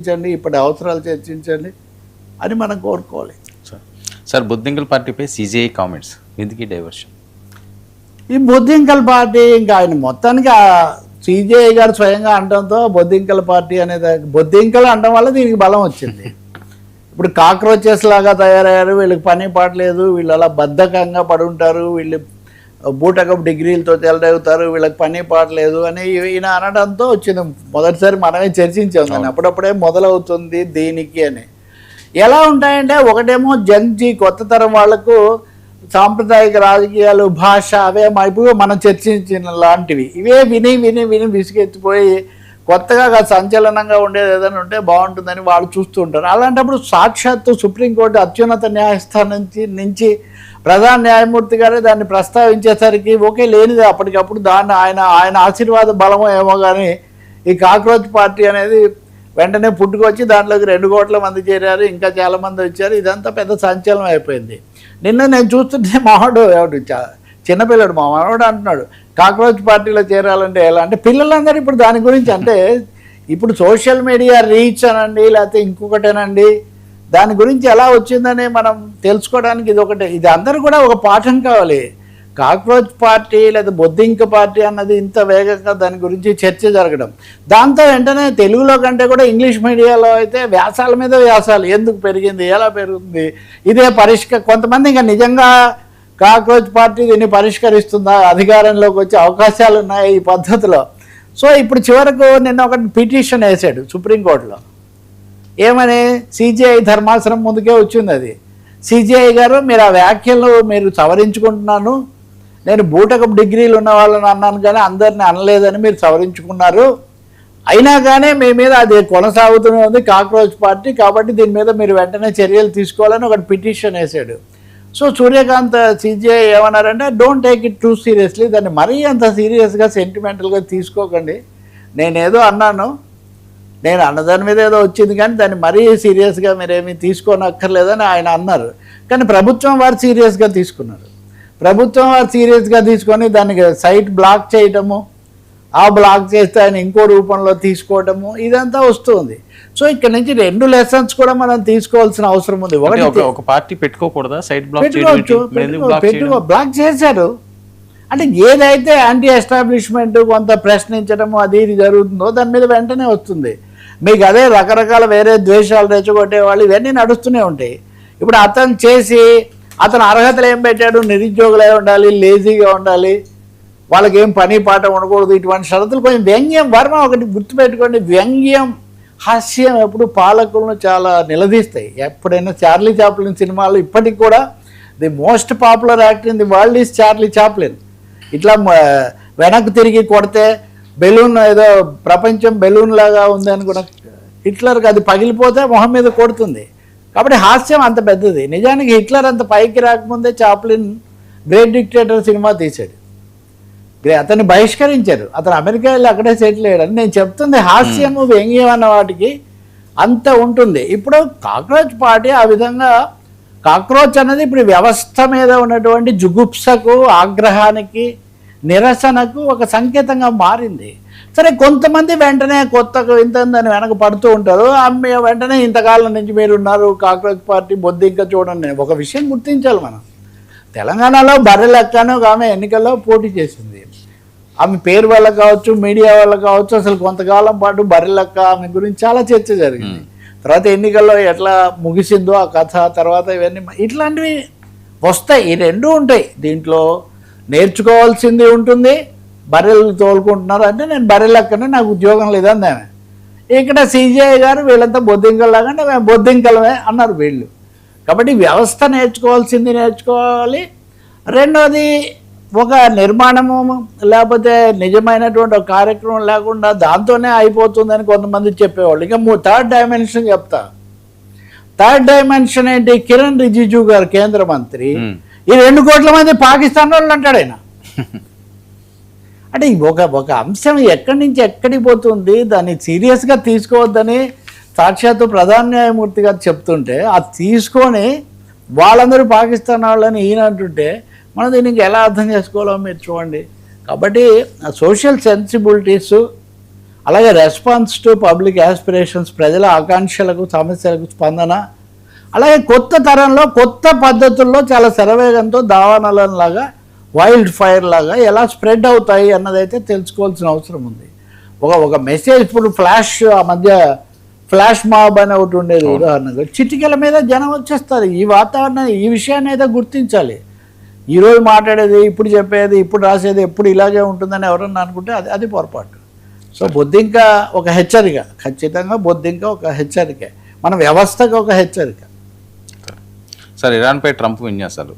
చర్చించండి, ఇప్పటి అవసరాలు చర్చించండి అని మనం కోరుకోవాలి. సార్ బొద్దింకల్ పార్టీపై సిజిఐ కామెంట్స్ ఎందుకు డైవర్షన్? ఈ బొద్దింకల్ పార్టీ ఇంకా ఆయన మొత్తానికి సిజేఐ గారు స్వయంగా అనడంతో బొద్దింకల్ పార్టీ అనేది బొద్దింకలు అనడం వల్ల దీనికి బలం వచ్చింది. ఇప్పుడు కాక్రోచెస్ లాగా తయారయ్యారు, వీళ్ళకి పని పాటలేదు, వీళ్ళు అలా బద్ధకంగా పడుంటారు, వీళ్ళు బూటకపు డిగ్రీలతో తెలదవుతారు, వీళ్ళకి పని పాటలేదు అని ఈయన అనడంతో వచ్చింది. మొదటిసారి మనమే చర్చించాం దాన్ని, అప్పుడప్పుడే మొదలవుతుంది దీనికి అని. ఎలా ఉంటాయంటే ఒకటేమో జంజీ కొత్త తరం వాళ్లకు సాంప్రదాయిక రాజకీయాలు, భాష అవే ఇప్పుడు మనం చర్చించిన లాంటివి ఇవే విని విని విని విసిగెత్తిపోయి కొత్తగా సంచలనంగా ఉండేది ఏదైనా ఉంటే బాగుంటుందని వాళ్ళు చూస్తూ ఉంటారు. అలాంటప్పుడు సాక్షాత్తు సుప్రీంకోర్టు అత్యున్నత న్యాయస్థానం నుంచి ప్రధాన న్యాయమూర్తి గారే దాన్ని ప్రస్తావించేసరికి ఓకే లేనిది అప్పటికప్పుడు దాన్ని ఆయన ఆశీర్వాద బలమో ఏమో కానీ ఈ కాక్రోచ్ పార్టీ అనేది వెంటనే పుట్టుకొచ్చి దాంట్లోకి 2 కోట్ల మంది చేరారు, ఇంకా చాలామంది వచ్చారు. ఇదంతా పెద్ద సంచలనం అయిపోయింది. నిన్న నేను చూస్తుంటే మావాడు చిన్నపిల్లడు మా మనవాడు అంటున్నాడు కాక్రోచ్ పార్టీలో చేరాలంటే ఎలా అంటే, పిల్లలందరూ ఇప్పుడు దాని గురించి అంటే ఇప్పుడు సోషల్ మీడియా రీచ్ అనండి లేకపోతే ఇంకొకటేనండి దాని గురించి ఎలా వచ్చిందని మనం తెలుసుకోవడానికి ఇది ఒకటే. ఇది అందరూ కూడా ఒక పాఠం కావాలి. కాక్రోచ్ పార్టీ లేదా బొద్దింక పార్టీ అన్నది ఇంత వేగంగా దాని గురించి చర్చ జరగడం, దాంతో వెంటనే తెలుగులో కంటే కూడా ఇంగ్లీష్ మీడియాలో అయితే వ్యాసాల మీద వ్యాసాలు, ఎందుకు పెరిగింది, ఎలా పెరుగుతుంది, ఇదే కొంతమంది ఇంకా నిజంగా కాక్రోచ్ పార్టీ దీన్ని పరిష్కరిస్తుందా, అధికారంలోకి వచ్చే అవకాశాలు ఉన్నాయి ఈ పద్ధతిలో. సో ఇప్పుడు చివరకు నిన్న ఒక పిటిషన్ వేసాడు సుప్రీంకోర్టులో. ఏమని? సిజేఐ ధర్మాసనం ముందుకే వచ్చింది అది. సిజేఐ గారు మీరు ఆ వ్యాఖ్యలు మీరు సవరించుకుంటున్నాను, నేను బూటకపు డిగ్రీలు ఉన్న వాళ్ళని అన్నాను కానీ అందరిని అనలేదని మీరు సవరించుకున్నారు, అయినా కానీ మీ మీద అది కొనసాగుతూనే ఉంది కాక్రోచ్ పార్టీ, కాబట్టి దీని మీద మీరు వెంటనే చర్యలు తీసుకోవాలని ఒక పిటిషన్ వేసాడు. సో సూర్యకాంత్ సిజేఐ ఏమన్నారంటే don't take it two seriously, దాన్ని మరీ అంత సీరియస్గా సెంటిమెంటల్గా తీసుకోకండి, నేనేదో అన్నాను, నేను అన్నదాని మీద ఏదో వచ్చింది కానీ దాన్ని మరీ సీరియస్గా మీరేమీ తీసుకోనక్కర్లేదని ఆయన అన్నారు. కానీ ప్రభుత్వం వారు సీరియస్గా తీసుకున్నారు. ప్రభుత్వం వారు సీరియస్గా తీసుకొని దానికి సైట్ బ్లాక్ చేయటము, ఆ బ్లాక్ చేస్తే ఆయన ఇంకో రూపంలో తీసుకోవటము ఇదంతా వస్తుంది. సో ఇక్కడ నుంచి 2 లెసన్స్ కూడా మనం తీసుకోవాల్సిన అవసరం ఉంది. ఒక పార్టీ పెట్టుకోకూడదా సైట్ బ్లాక్ చేశారు అంటే ఏదైతే యాంటీ ఎస్టాబ్లిష్మెంట్ కొంత ప్రశ్నించడము అది ఇది జరుగుతుందో దాని మీద వెంటనే వస్తుంది. మీకు అదే రకరకాల వేరే ద్వేషాలు రెచ్చగొట్టే వాళ్ళు ఇవన్నీ నడుస్తూనే ఉంటాయి. ఇప్పుడు అతను చేసి అతను అర్హతలు ఏం పెట్టాడు, నిరుద్యోగులే ఉండాలి, లేజీగా ఉండాలి, వాళ్ళకి ఏం పని పాట ఉండకూడదు, ఇటువంటి షరతులు కొంచెం వ్యంగ్యం. వర్మ ఒకటి గుర్తుపెట్టుకోండి, వ్యంగ్యం హాస్యం ఎప్పుడు పాలకులను చాలా నిలదీస్తాయి. ఎప్పుడైనా చార్లీ చాప్లిన్ సినిమాలు ఇప్పటికి కూడా the most popular actor in the world is Charlie Chaplin. ఇట్లా వెనక్కి తిరిగి కొడితే బెలూన్ ఏదో ప్రపంచం బెలూన్ లాగా ఉంది అని కూడా హిట్లర్కి అది పగిలిపోతే మొహం మీద కొడుతుంది. కాబట్టి హాస్యం అంత పెద్దది. నిజానికి హిట్లర్ అంత పైకి రాకముందే చాప్లిన్ గ్రేట్ డిక్టేటర్ సినిమా తీశాడు. అతన్ని బహిష్కరించారు, అతను అమెరికా వెళ్ళి అక్కడే సెటిల్ అయ్యాడని నేను చెప్తుంది. హాస్యము వ్యంగ్యం అన్న వాటికి అంత ఉంటుంది. ఇప్పుడు కాక్రోచ్ పార్టీ ఆ విధంగా కాక్రోచ్ అన్నది ఇప్పుడు వ్యవస్థ మీద ఉన్నటువంటి జుగుప్సకు, ఆగ్రహానికి, నిరసనకు ఒక సంకేతంగా మారింది. సరే కొంతమంది వెంటనే కొత్తగా ఇంతని వెనక పడుతూ ఉంటారు, వెంటనే ఇంతకాలం నుంచి మీరు ఉన్నారు కాక్రోచ్ పార్టీ బొద్దింక చూడండి. ఒక విషయం గుర్తించాలి మనం, తెలంగాణలో బర్రెలెక్కను ఆమె ఎన్నికల్లో పోటీ చేసింది. ఆమె పేరు వల్ల కావచ్చు, మీడియా వల్ల కావచ్చు, అసలు కొంతకాలం పాటు బర్రెలెక్క ఆమె గురించి చాలా చర్చ జరిగింది. తర్వాత ఎన్నికల్లో ఎట్లా ముగిసిందో ఆ కథ, తర్వాత ఇవన్నీ ఇట్లాంటివి వస్తాయి. ఈ 2 ఉంటాయి దీంట్లో. నేర్చుకోవాల్సింది ఉంటుంది, బర్రెలు తోలుకుంటున్నారు అంటే నేను బర్రెలెక్కనే, నాకు ఉద్యోగం లేదని ఆమె. ఇక్కడ సిజేఐ గారు వీళ్ళంతా బొద్దింకల్లాగా అంటే మేము బొద్దింకలమే అన్నారు వీళ్ళు. కాబట్టి వ్యవస్థ నేర్చుకోవాల్సింది నేర్చుకోవాలి. రెండోది ఒక నిర్మాణము లేకపోతే నిజమైనటువంటి ఒక కార్యక్రమం లేకుండా దాంతోనే అయిపోతుందని కొంతమంది చెప్పేవాళ్ళు. ఇక 3rd డైమెన్షన్ చెప్తా. 3rd డైమెన్షన్ ఏంటి? కిరణ్ రిజిజు గారు కేంద్ర మంత్రి ఈ 2 కోట్ల మంది పాకిస్తాన్ వాళ్ళు అంటాడు ఆయన. అంటే ఒక అంశం ఎక్కడి నుంచి ఎక్కడికి పోతుంది, దాన్ని సీరియస్గా తీసుకోవద్దని సాక్షాత్తు ప్రధాన న్యాయమూర్తి గారు చెప్తుంటే అది తీసుకొని వాళ్ళందరూ పాకిస్తాన్ వాళ్ళని ఈయన అంటుంటే మనం దీనికి ఎలా అర్థం చేసుకోవాలో మీరు చూడండి. కాబట్టి సోషల్ సెన్సిబిలిటీసు అలాగే రెస్పాన్స్ టు పబ్లిక్ యాస్పిరేషన్స్, ప్రజల ఆకాంక్షలకు సమస్యలకు స్పందన, అలాగే కొత్త తరంలో కొత్త పద్ధతుల్లో చాలా శరవేగంతో దావానలంలాగా వైల్డ్ ఫైర్ లాగా ఎలా స్ప్రెడ్ అవుతాయి అన్నదైతే తెలుసుకోవాల్సిన అవసరం ఉంది. ఒక మెసేజ్ ఇప్పుడు ఆ మధ్య ఫ్లాష్ మాబ్ అని ఒకటి ఉండేది ఉదాహరణగా, చిటికల మీద జనం వచ్చేస్తారు. ఈ వాతావరణం, ఈ విషయాన్ని అయితే గుర్తించాలి. ఈరోజు మాట్లాడేది, ఇప్పుడు చెప్పేది, ఇప్పుడు రాసేది ఎప్పుడు ఇలాగే ఉంటుందని ఎవరన్నా అనుకుంటే అది పొరపాటు. సో బొద్దింక ఒక హెచ్చరిక, ఖచ్చితంగా బొద్దింక ఒక హెచ్చరిక, మన వ్యవస్థకు ఒక హెచ్చరిక. సార్, ఇరాన్పై ట్రంప్ విన్యాసాలు